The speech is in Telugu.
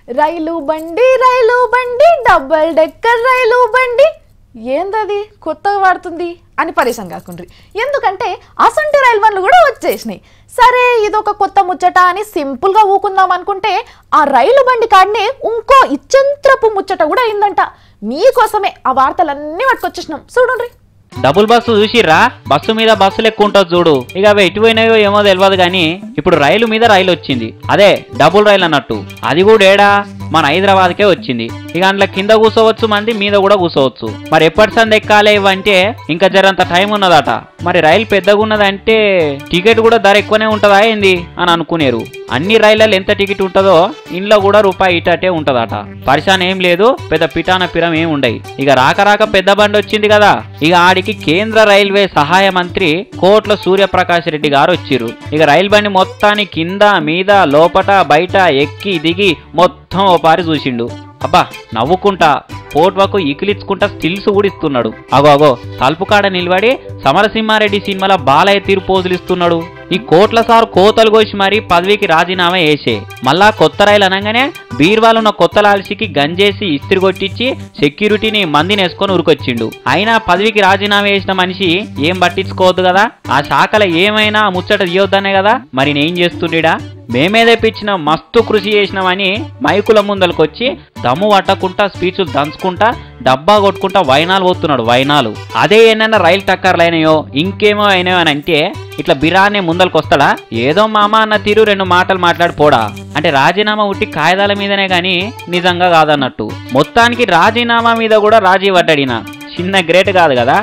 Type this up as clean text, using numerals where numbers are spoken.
రైలు బండి డబుల్ డెక్కర్ రైలు బండి ఏందది కొత్తగా వాడుతుంది అని పరిశం కాకుండ్రి. ఎందుకంటే అసంటి రైలు బండ్లు కూడా వచ్చేసినాయి. సరే ఇదొక కొత్త ముచ్చట అని సింపుల్గా ఊకుందాం అనుకుంటే ఆ రైలు బండి కాడనే ఇంకో ఇచ్చంత్రపు ముచ్చట కూడా అయిందంట. మీకోసమే ఆ వార్తలన్నీ పట్టుకొచ్చేసినాం, చూడండి. Double bus చూసిర్రా? బస్సు మీద బస్సులు ఎక్కువ ఉంటుంది చూడు. ఇక అవి ఎటుపోయినాయో ఏమో తెలియదు కానీ ఇప్పుడు రైలు మీద రైలు వచ్చింది. అదే డబుల్ రైలు అన్నట్టు. అది కూడా ఏడా మన హైదరాబాద్కే వచ్చింది. ఇక అందులో కింద కూర్చోవచ్చు, మంది మీద కూడా కూర్చోవచ్చు. మరి ఎప్పటి సంది ఎక్కాలి ఇవంటే ఇంకా జరంత టైం ఉన్నదట. మరి రైలు పెద్దగా ఉన్నదంటే టికెట్ కూడా ధర ఎక్కువనే ఉంటుందా ఏంది అని అనుకునేరు. అన్ని రైళ్లలో ఎంత టికెట్ ఉంటుందో ఇంట్లో కూడా రూపాయి ఇటటే ఉంటదట. పరిశాన్ ఏం లేదు, పెద్ద పిటాన పిరం ఏం ఉండయి. ఇక రాక పెద్ద బండి వచ్చింది కదా. ఇక ఆడికి కేంద్ర రైల్వే సహాయ మంత్రి కోట్ల సూర్యప్రకాష్ రెడ్డి గారు వచ్చిర్రు. ఇక రైలు బండి మొత్తాన్ని కింద మీద లోపట బయట ఎక్కి దిగి మొత్తం ఓ పారి చూసిండు. అబ్బా నవ్వుకుంటా పోట్వకు ఇకిలిచ్చుకుంటా స్టిల్స్ కూడా ఇస్తున్నాడు. అగో తలుపు కాడ నిలబడి సమరసింహారెడ్డి సినిమాలో బాలయ్య తీరు పోజులు ఇస్తున్నాడు. ఈ కోట్ల సార్ కోతలు కోసి మరి పదవికి రాజీనామా వేసే మళ్ళా కొత్త రైలు అనగానే బీర్వాలు ఉన్న కొత్త లాల్సికి గంజేసి ఇస్త్రి కొట్టించి సెక్యూరిటీని మందిని వేసుకొని ఉరికొచ్చిండు. అయినా పదవికి రాజీనామా వేసిన మనిషి ఏం పట్టించుకోవద్దు కదా. ఆ శాఖలో ఏమైనా ముచ్చట తీయొద్దనే కదా. మరి నేం చేస్తుండీడా? మేమే తెప్పించిన మస్తు కృషి చేసినామని మైకుల ముందలకొచ్చి దమ్ము పట్టకుండా స్పీచ్లు దంచుకుంటా డబ్బా కొట్టుకుంటా వైనాలు పోతున్నాడు. వైనాలు అదే ఏమైనా రైలు టక్కర్లైనాయో ఇంకేమో అయినాయో అని అంటే ఇట్లా బిరానే ముందలకు వస్తాడా? ఏదో మామ అన్న తీరు రెండు మాటలు మాట్లాడిపోడా అంటే రాజీనామా ఉట్టి కాగితాల మీదనే గాని నిజంగా కాదన్నట్టు. మొత్తానికి రాజీనామా మీద కూడా రాజీ పడ్డాడినా. చిన్న గ్రేట్ కాదు కదా.